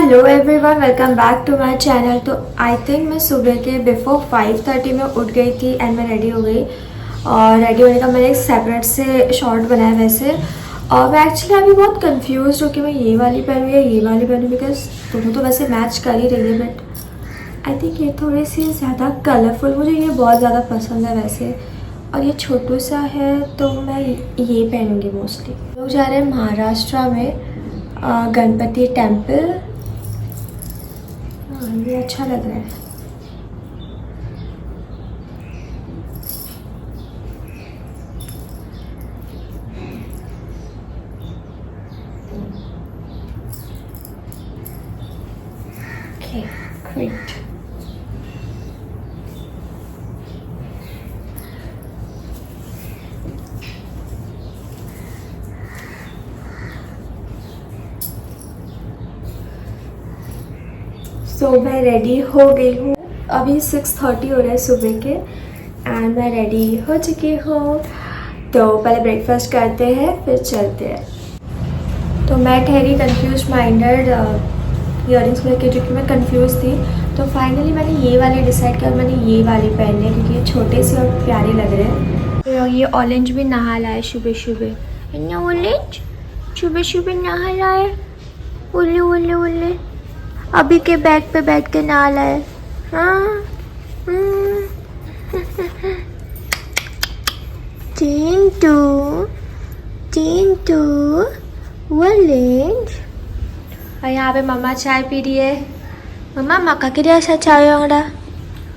Hello everyone, welcome back to my channel. तो I think मैं सुबह के बिफोर 5:30 में उठ गई थी एंड मैं रेडी हो गई। और रेडी होने का मैंने एक सेपरेट से शॉर्ट बनाया वैसे। और मैं एक्चुअली अभी बहुत कंफ्यूज हूँ कि मैं ये वाली पहनूँ या ये वाली पहनूँ, बिकॉज दोनों तो वैसे मैच कर ही रही है, बट आई थिंक ये थोड़ी सी ज़्यादा कलरफुल, मुझे ये बहुत ज़्यादा पसंद है वैसे। और ये छोटू सा है तो मैं ये पहनूँगी मोस्टली। लोग जा रहे हैं महाराष्ट्र में गणपति टेम्पल। हाँ, ये अच्छा लग रहा है। Okay, great. सो मैं रेडी हो गई हूँ। अभी 6:30 हो रहा है सुबह के एंड मैं रेडी हो चुकी हूँ। तो पहले ब्रेकफास्ट करते हैं फिर चलते हैं। तो मैं ठहरी कंफ्यूज माइंडेड इयरिंग्स को लेकर, जो कि मैं कंफ्यूज थी। तो फाइनली मैंने ये वाले डिसाइड किया, मैंने ये वाले पहनने हैं क्योंकि ये छोटे से और प्यारे लग रहे हैं। तो ये ऑरेंज भी नहा लाए सुबह सुबह। ऑरेंज सुबह सुबह नहा लाए, उल्ले उल्ले उल्ले। अभी के बैग पे बैठ के नहा लाए। हाँ टिंटू टिंटू ऑरेंज। और यहाँ पे मम्मा चाय पी रही है। मम्मा मक्का के लिए चाय वाला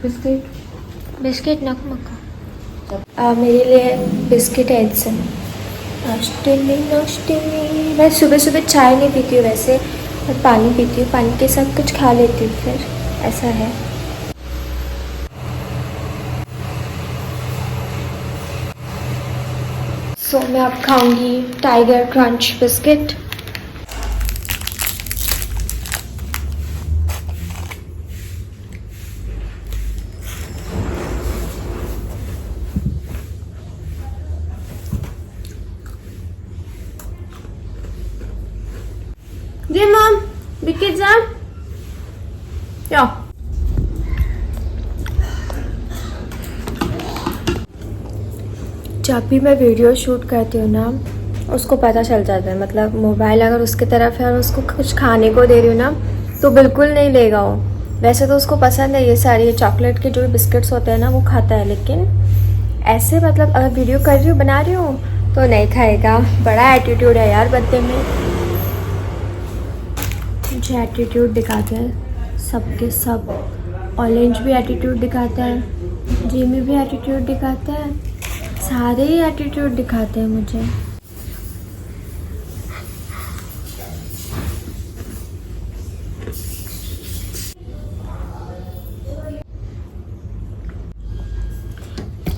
बिस्किट नक मक्का मेरे लिए बिस्किट है इससे। नाश्ते में मैं सुबह सुबह चाय नहीं पीती हूँ वैसे, और पानी पीती हूँ, पानी के साथ कुछ खा लेती हूँ, फिर ऐसा है। सो मैं अब खाऊंगी टाइगर क्रंच बिस्किट। ये मम बिस्किट जा या जब भी मैं वीडियो शूट करती हूँ ना, उसको पता चल जाता है। मतलब मोबाइल अगर उसके तरफ है और उसको कुछ खाने को दे रही हूँ ना, तो बिल्कुल नहीं लेगा वो। वैसे तो उसको पसंद है ये सारी, ये चॉकलेट के जो बिस्किट्स होते हैं ना वो खाता है, लेकिन ऐसे मतलब अगर वीडियो कर रही हूँ बना रही हूँ तो नहीं खाएगा। बड़ा एटीट्यूड है यार बच्चे में। मुझे एटीट्यूड दिखाते हैं सबके सब। ऑरेंज भी एटीट्यूड दिखाता है, जिमी भी एटीट्यूड दिखाता है, सारे ही एटीट्यूड दिखाते हैं मुझे।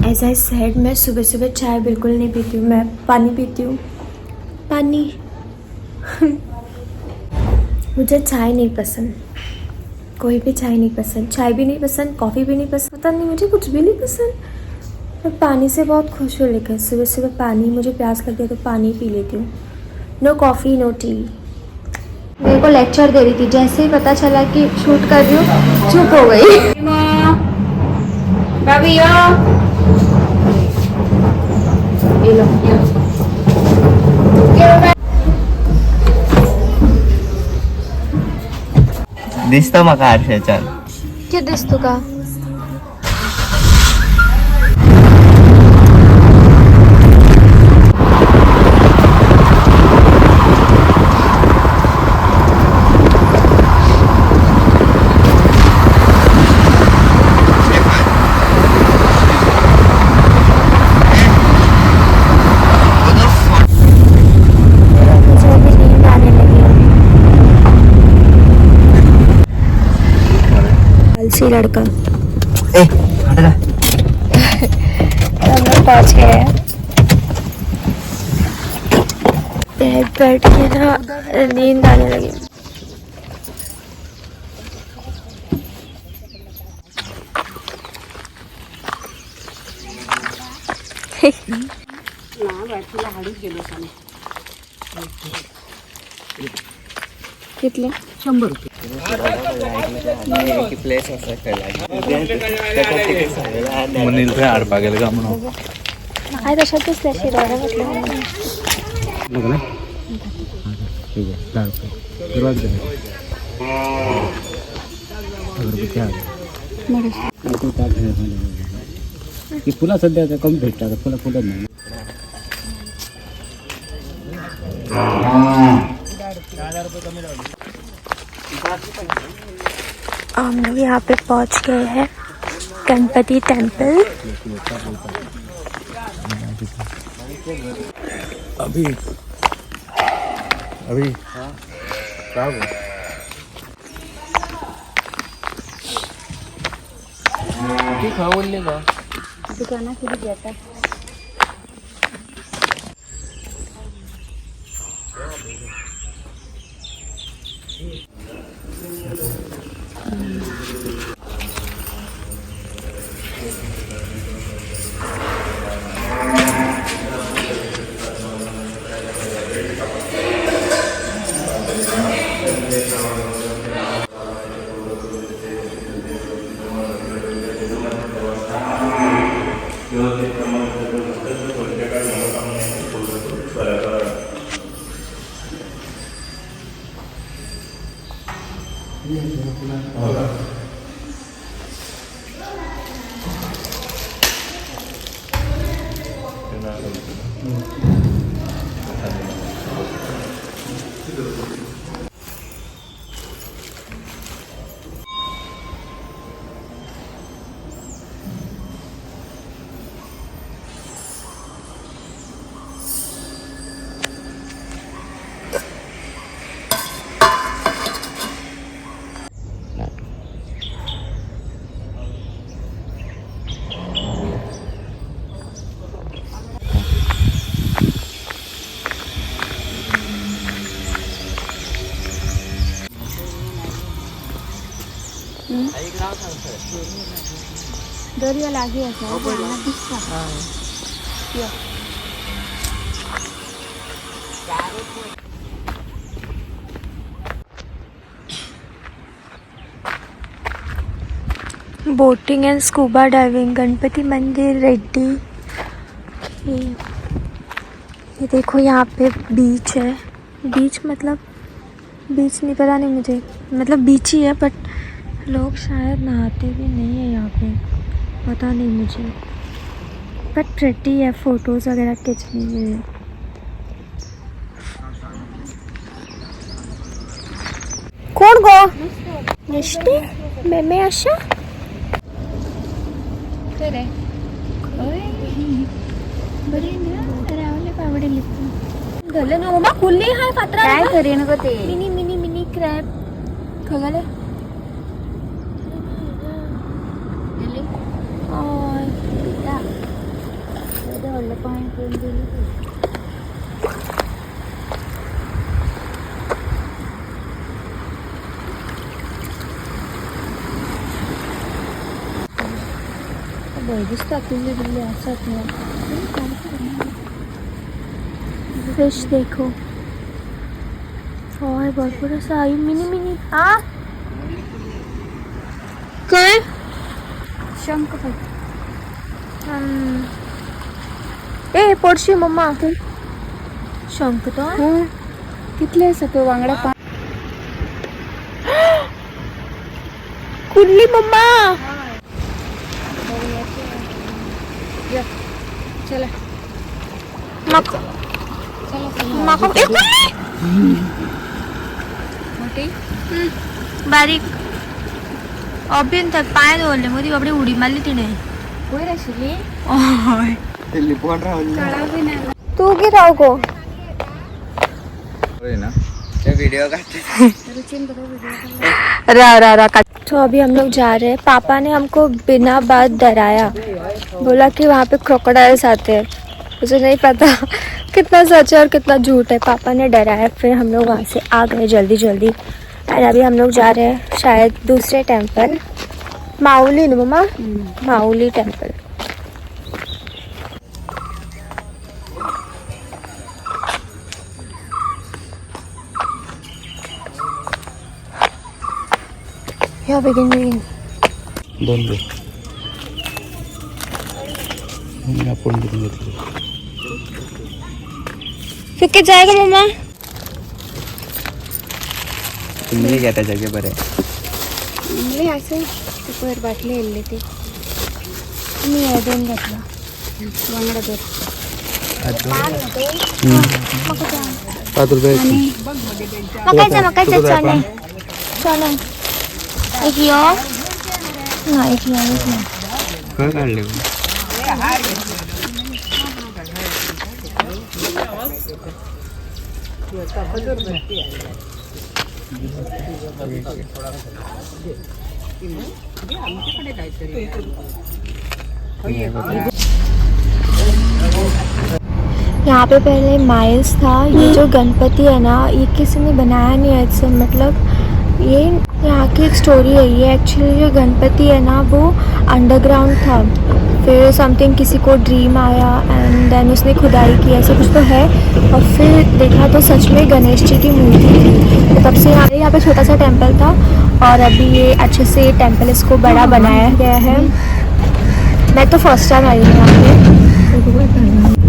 एज आई सेड, मैं सुबह सुबह चाय बिल्कुल नहीं पीती हूँ, मैं पानी पीती हूँ, पानी। मुझे चाय नहीं पसंद, कोई भी चाय नहीं पसंद। चाय भी नहीं पसंद, कॉफ़ी भी नहीं पसंद, पता नहीं मुझे कुछ भी नहीं पसंद। मैं पानी से बहुत खुश हूँ, लेकिन सुबह सुबह पानी, मुझे प्यास लगती है तो पानी पी लेती हूँ। No coffee no tea. मेरे को लेक्चर दे रही थी, जैसे ही पता चला कि शूट कर रही हूँ चुप हो गई। दिसतं मका आरशाच्यान. क्या दिसतो का? आलसी लड़का। ए हट जा. हम लोग पहुँच गए हैं। बैठ के ना नींद आने लगी। कितले 100 रुपये. प्लेस असं म्हणून थंय हाडपा गेले काय म्हणून हाय तशात दिसल्या शिरोड्या म्हटलं बघ ना ठीक आहे 10 रुपये सुरुवात झाली अगरबत्ती आहे की फुलं सध्या कमी भेटतात फुलं फुलत नाही. हम लोग यहाँ पे पहुँच गए हैं गणपति टेम्पल. अभी क्या हुआ दुकाना खुली जाता. दर्या लागे असा दिसता. Boating end scuba diving Ganpati मंदिर रेड्डी. ये देखो यहाँ पे बीच है. बीच मतलब बीच नहीं पता नहीं मुझे मतलब बीच ही है बट लोग शायद नहाते भी नहीं है यहाँ पे पता नहीं मुझे बट प्रिटी है फोटोज़ वगैरह खींचने के लिए. कोण गो निष्ठी मेमे आशा घाले ना मम्मा खुल्ली हाय फात्रा काय करेन ग ते. मिनी मिनी मिनी क्रॅब खगले फिश देखो और भरपूर असं आई मिनी मिनी हाँ काय शंख पण. ए पडशी मम्मा शंख तो कितले सगळं वांगडा पा. कुठली मम्मा चला मक माको एक मोठी बारीक अभ्यंतर पाय धरले मध्ये बापडे उडी मारली तिने. होय रशिली लिपवून राहून कळा बी नाही. तू की राव को ना वीडियो का रुचिन बघा व्हिडिओ. रा तो अभी हम लोग जा रहे हैं. पापा ने हमको बिना बात डराया बोला कि वहाँ पे क्रोकोडाइल्स आते हैं. मुझे नहीं पता कितना सच है और कितना झूठ है. पापा ने डराया फिर हम लोग वहाँ से आ गए जल्दी जल्दी. और अभी हम लोग जा रहे हैं शायद दूसरे टेम्पल माउली ना मम्मा माउली टेम्पल. या begin. दोन दे. मी आपण घेऊन घेतली. फिर जाएगा मम्मा. तुम्ही घ्या त्या जागे बरे नाही असं पर बाटली आणले ते मी दोन घातला वांगडा दोन 5 रुपये. मकायचं चणे चणे एक यो नाही एक यो नाही. काय काढले यहाँ पे पहले माइल्स था. ये जो गणपति है ना ये किसी ने बनाया नहीं है. इससे मतलब ये यहाँ की एक स्टोरी है. ये एक्चुअली जो गणपति है ना वो अंडरग्राउंड था. फिर समथिंग किसी को ड्रीम आया एंड देन उसने खुदाई की ऐसा कुछ तो है. और फिर देखा तो सच में गणेश जी की मूर्ति थी. तो तब से यहाँ पे छोटा सा टेम्पल था और अभी ये अच्छे से टेम्पल इसको बड़ा बनाया गया है. मैं तो फर्स्ट टाइम आई हूँ यहाँ पे.